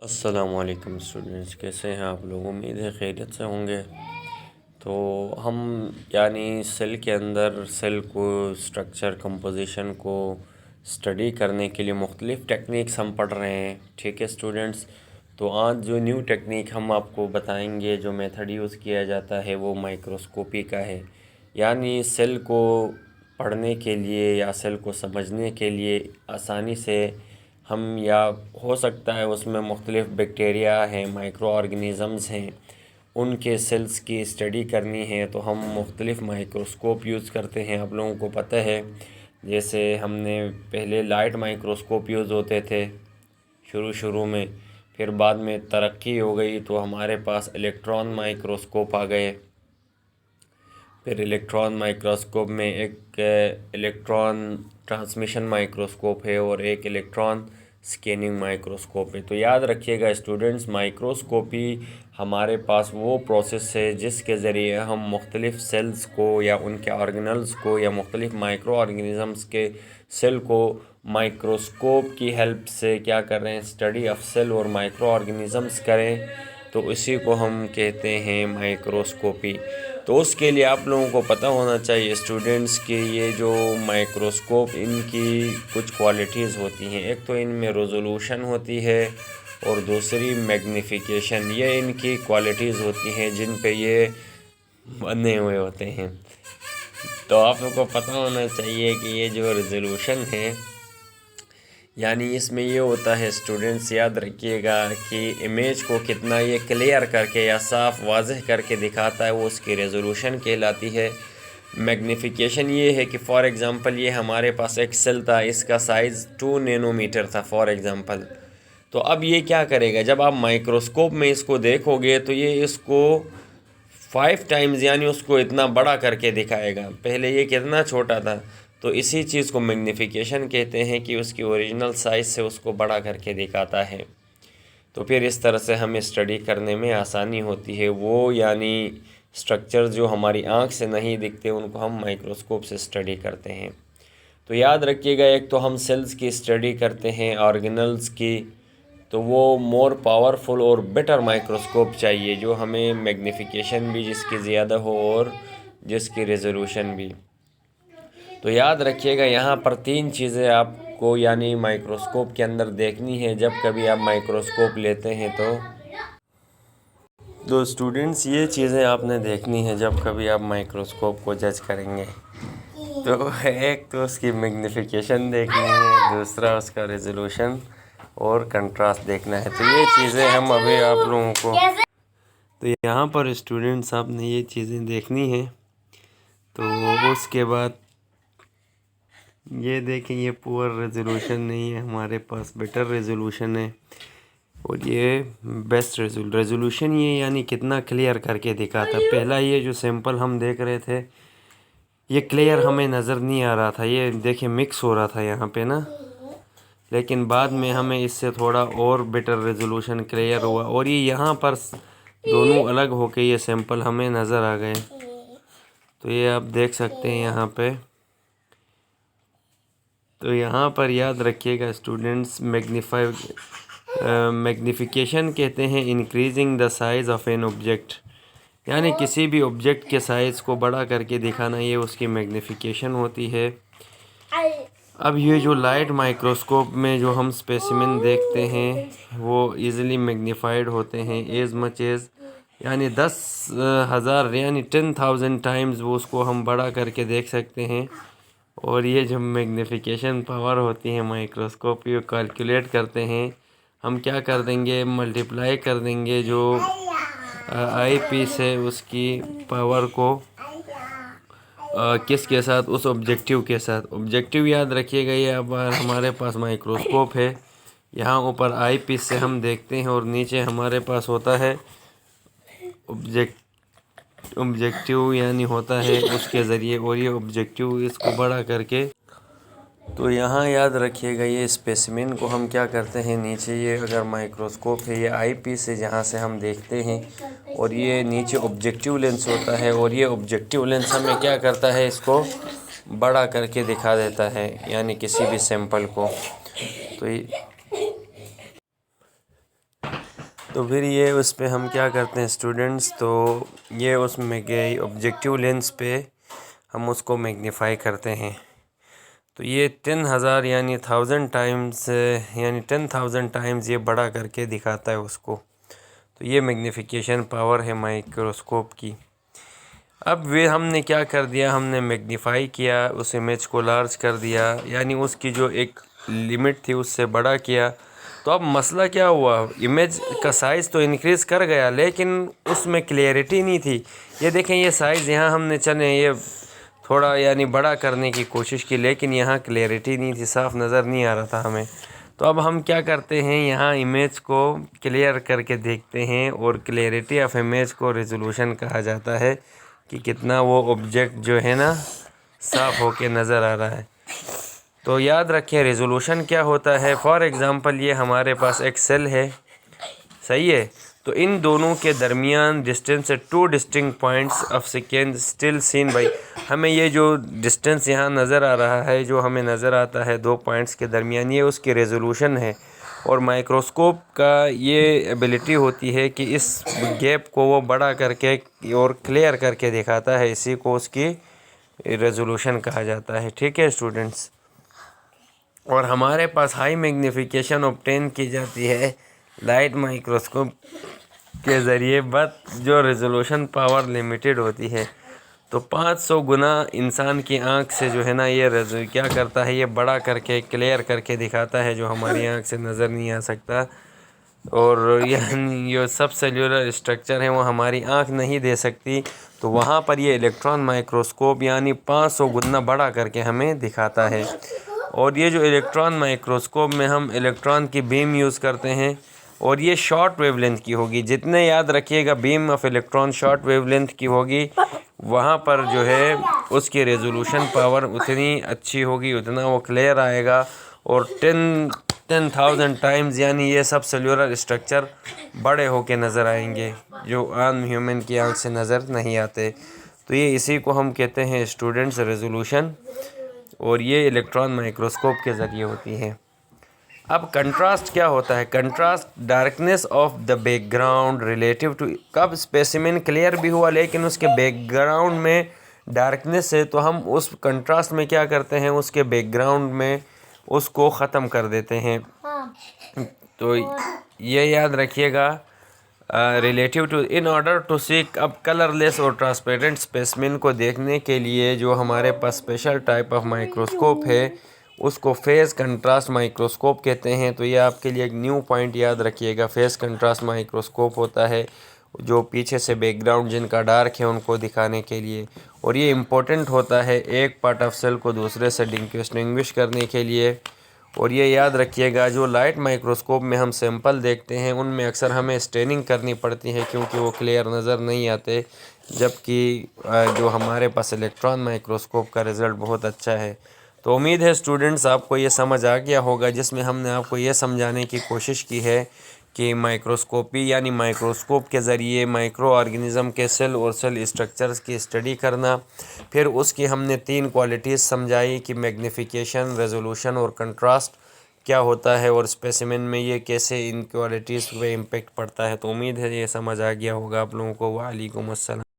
अस्सलामुअलैकुम स्टूडेंट्स, कैसे हैं आप लोग। उम्मीद है खैरियत से होंगे। तो हम सेल के अंदर सेल को स्ट्रक्चर कंपोजिशन को स्टडी करने के लिए मुख्तलिफ़ टेक्निक्स हम पढ़ रहे हैं। ठीक है स्टूडेंट्स, तो आज जो न्यू टेक्निक हम आपको बताएंगे, जो मेथड यूज़ किया जाता है वो माइक्रोस्कोपी का है। सेल को पढ़ने के लिए या सेल को समझने के लिए आसानी से हम या हो सकता है उसमें मुख्तलिफ़ बैक्टीरिया हैं, माइक्रो ऑर्गेनिज़म्स हैं, उनके सेल्स की स्टडी करनी है तो हम मुख्तलिफ़ माइक्रोस्कोप यूज़ करते हैं। आप लोगों को पता है, जैसे हमने पहले लाइट माइक्रोस्कोप यूज़ होते थे शुरू में, फिर बाद में तरक्की हो गई तो हमारे पास इलेक्ट्रॉन माइक्रोस्कोप आ गए। फिर इलेक्ट्रॉन माइक्रोस्कोप में एक इलेक्ट्रॉन ट्रांसमिशन माइक्रोस्कोप है और एक इलेक्ट्रॉन स्कैनिंग माइक्रोस्कोप है। तो याद रखिएगा स्टूडेंट्स, माइक्रोस्कोपी हमारे पास वो प्रोसेस है जिसके ज़रिए हम मुख्तलिफ़ सेल्स को या उनके ऑर्गेनल्स को या मुख्तलिफ़ माइक्रो ऑर्गेनिज़म्स के सेल को माइक्रोस्कोप की हेल्प से क्या कर रहे हैं, स्टडी ऑफ सेल और माइक्रो ऑर्गेनिज़म्स करें। तो इसी को हम कहते हैं माइक्रोस्कोपी। तो उसके लिए आप लोगों को पता होना चाहिए स्टूडेंट्स कि ये जो माइक्रोस्कोप, इनकी कुछ क्वालिटीज़ होती हैं। एक तो इनमें रेजोल्यूशन होती है और दूसरी मैग्नीफिकेशन। ये इनकी क्वालिटीज़ होती हैं जिन पे ये बने हुए होते हैं। तो आप लोगों को पता होना चाहिए कि ये जो रेजोल्यूशन है, इसमें ये होता है स्टूडेंट्स, याद रखिएगा कि इमेज को कितना ये क्लियर करके या साफ वाज़ेह करके दिखाता है वो उसकी रेजोल्यूशन कहलाती है। मैग्नीफिकेशन ये है कि फ़ॉर एग्ज़ाम्पल ये हमारे पास एक सेल था, इसका साइज़ 2 नैनोमीटर था फ़ॉर एग्ज़ाम्पल। तो अब ये क्या करेगा, जब आप माइक्रोस्कोप में इसको देखोगे तो ये इसको 5 टाइम्स उसको इतना बड़ा करके दिखाएगा। पहले ये कितना छोटा था, तो इसी चीज़ को मैग्नीफिकेशन कहते हैं कि उसकी ओरिजिनल साइज़ से उसको बड़ा करके दिखाता है। तो फिर इस तरह से हमें स्टडी करने में आसानी होती है। वो स्ट्रक्चर जो हमारी आँख से नहीं दिखते उनको हम माइक्रोस्कोप से स्टडी करते हैं। तो याद रखिएगा, एक तो हम सेल्स की स्टडी करते हैं, ऑर्गेनल्स की, तो वो मोर पावरफुल और बेटर माइक्रोस्कोप चाहिए जो हमें मैग्नीफिकेशन भी जिसकी ज़्यादा हो और जिसकी रेजोल्यूशन भी। तो याद रखिएगा, यहाँ पर 3 चीज़ें आपको माइक्रोस्कोप के अंदर देखनी है जब कभी आप माइक्रोस्कोप लेते हैं। तो स्टूडेंट्स, ये चीज़ें आपने देखनी है जब कभी आप माइक्रोस्कोप को जज करेंगे। तो एक तो उसकी मैग्नीफिकेशन देखनी है, दूसरा उसका रेजोल्यूशन और कंट्रास्ट देखना है। तो ये चीज़ें हम अभी आप लोगों को, तो यहाँ पर स्टूडेंट्स आपने ये चीज़ें देखनी है। तो उसके बाद ये देखें, ये पुअर रेजोल्यूशन नहीं है, हमारे पास बेटर रेजोल्यूशन है और ये बेस्ट रेजोल्यूशन। ये कितना क्लियर करके दिखाता। पहला ये जो सैंपल हम देख रहे थे ये क्लियर हमें नज़र नहीं आ रहा था, ये देखें मिक्स हो रहा था यहाँ पे ना, लेकिन बाद में हमें इससे थोड़ा और बेटर रेजोल्यूशन क्लियर हुआ और ये यहाँ पर दोनों अलग होके ये सैंपल हमें नज़र आ गए। तो ये आप देख सकते हैं यहाँ पे। तो यहाँ पर याद रखिएगा स्टूडेंट्स, मैग्नीफिकेशन कहते हैं increasing the size of an object, किसी भी ऑब्जेक्ट के साइज़ को बड़ा करके दिखाना, ये उसकी मैग्नीफिकेशन होती है। अब ये जो लाइट माइक्रोस्कोप में जो हम स्पेसिमेन देखते हैं वो इजीली मैग्नीफाइड होते हैं एज मच एज 10,000 10,000 टाइम्स वो उसको हम बड़ा करके देख सकते हैं। और ये जो मैग्नीफिकेशन पावर होती है माइक्रोस्कोप, ये कैलकुलेट करते हैं। हम क्या कर देंगे, मल्टीप्लाई कर देंगे जो आई पीस है उसकी पावर को किसके साथ, उस ऑब्जेक्टिव के साथ। ऑब्जेक्टिव याद रखिएगा, ये अब हमारे पास माइक्रोस्कोप है, यहाँ ऊपर आई पीस से हम देखते हैं और नीचे हमारे पास होता है ऑब्जेक्टिव होता है उसके ज़रिए, और ये ऑब्जेक्टिव इसको बड़ा करके। तो यहाँ याद रखिएगा, ये स्पेसिमेन को हम क्या करते हैं, नीचे ये अगर माइक्रोस्कोप है, ये आई पीस है जहाँ से हम देखते हैं, और ये नीचे ऑब्जेक्टिव लेंस होता है, और ये ऑब्जेक्टिव लेंस हमें क्या करता है, इसको बड़ा करके दिखा देता है किसी भी सैंपल को। तो तो फिर ये उस पे हम क्या करते हैं स्टूडेंट्स, तो ये उसमें गए ऑब्जेक्टिव लेंस पे हम उसको मैग्नीफाई करते हैं। तो ये 10,000 यानी 1000 टाइम्स यानी 10,000 टाइम्स ये बड़ा करके दिखाता है उसको। तो ये मैग्नीफिकेशन पावर है माइक्रोस्कोप की। अब वे हमने क्या कर दिया, हमने मैग्नीफाई किया, उस इमेज को लार्ज कर दिया, यानी उसकी जो एक लिमिट थी उससे बड़ा किया। तो अब मसला क्या हुआ, इमेज का साइज़ तो इंक्रीज़ कर गया लेकिन उसमें क्लियरिटी नहीं थी। ये देखें, ये साइज़ यहाँ हमने चले ये थोड़ा यानी बड़ा करने की कोशिश की लेकिन यहाँ क्लियरिटी नहीं थी, साफ़ नज़र नहीं आ रहा था हमें। तो अब हम क्या करते हैं, यहाँ इमेज को क्लियर करके देखते हैं, और क्लियरिटी ऑफ इमेज को रेजोल्यूशन कहा जाता है कि कितना वो ऑब्जेक्ट जो है ना साफ़ होके नज़र आ रहा है। तो याद रखें रेजोल्यूशन क्या होता है। फॉर एग्ज़ाम्पल ये हमारे पास एक सेल है, सही है, तो इन दोनों के दरमियान डिस्टेंस है 2 distinct points of second still scene by. हमें ये जो डिस्टेंस यहाँ नज़र आ रहा है, जो हमें नज़र आता है 2 पॉइंट्स के दरमियान, ये उसकी रेजोल्यूशन है। और माइक्रोस्कोप का ये एबिलिटी होती है कि इस गैप को वो बड़ा करके और क्लियर करके दिखाता है, इसी को उसकी रेजोल्यूशन कहा जाता है। ठीक है स्टूडेंट्स, और हमारे पास हाई मैग्नीफिकेशन ऑब्टेन की जाती है लाइट माइक्रोस्कोप के ज़रिए, बट जो रेजोल्यूशन पावर लिमिटेड होती है। तो 500 गुना इंसान की आंख से जो है ना ये क्या करता है, ये बड़ा करके क्लियर करके दिखाता है जो हमारी आंख से नज़र नहीं आ सकता। और ये सब सेल्यूलर स्ट्रक्चर है वो हमारी आंख नहीं दे सकती, तो वहाँ पर ये इलेक्ट्रॉन माइक्रोस्कोप यानी 500 गुना बड़ा करके हमें दिखाता है। और ये जो इलेक्ट्रॉन माइक्रोस्कोप में हम इलेक्ट्रॉन की बीम यूज़ करते हैं, और ये शॉर्ट वेवलेंथ की होगी। जितने याद रखिएगा beam of electron short wavelength की होगी, वहाँ पर जो है उसकी रेजोल्यूशन पावर उतनी अच्छी होगी, उतना वो क्लियर आएगा। और 10,000 टाइम्स यानी ये सब सेल्यूलर स्ट्रक्चर बड़े होके नज़र आएंगे जो आम ह्यूमन की आंख से नज़र नहीं आते। तो ये इसी को हम कहते हैं स्टूडेंट्स रेजोल्यूशन, और ये इलेक्ट्रॉन माइक्रोस्कोप के ज़रिए होती है। अब कंट्रास्ट क्या होता है, contrast darkness of the background relative to, कब स्पेसिमेन क्लियर भी हुआ लेकिन उसके बैकग्राउंड में डार्कनेस है, तो हम उस कंट्रास्ट में क्या करते हैं, उसके बैकग्राउंड में उसको ख़त्म कर देते हैं। तो ये याद रखिएगा relative to, in order to seek. अब कलरलेस और ट्रांसपेरेंट स्पेसिमेन को देखने के लिए जो हमारे पास स्पेशल टाइप ऑफ माइक्रोस्कोप है उसको फेस कंट्रास्ट माइक्रोस्कोप कहते हैं। तो ये आपके लिए एक न्यू पॉइंट याद रखिएगा, फेस कंट्रास्ट माइक्रोस्कोप होता है जो पीछे से बैकग्राउंड जिनका डार्क है उनको दिखाने के लिए, और ये इम्पोर्टेंट होता है एक पार्ट ऑफ सेल को दूसरे से डिस्टिंग्विश करने के लिए। और ये याद रखिएगा जो लाइट माइक्रोस्कोप में हम सैंपल देखते हैं उनमें अक्सर हमें स्टेनिंग करनी पड़ती है क्योंकि वो क्लियर नज़र नहीं आते, जबकि जो हमारे पास इलेक्ट्रॉन माइक्रोस्कोप का रिज़ल्ट बहुत अच्छा है। तो उम्मीद है स्टूडेंट्स आपको ये समझ आ गया होगा, जिसमें हमने आपको ये समझाने की कोशिश की है कि माइक्रोस्कोपी यानी माइक्रोस्कोप के ज़रिए माइक्रो ऑर्गेनिज़म के सेल और सेल स्ट्रक्चर्स की स्टडी करना। फिर उसकी हमने 3 क्वालिटीज़ समझाई कि मैग्नीफिकेशन, रेजोल्यूशन और कंट्रास्ट क्या होता है, और स्पेसिमेन में ये कैसे इन क्वालिटीज़ पे इम्पेक्ट पड़ता है। तो उम्मीद है ये समझ आ गया होगा आप लोगों को। वालेकुम अस्सलाम।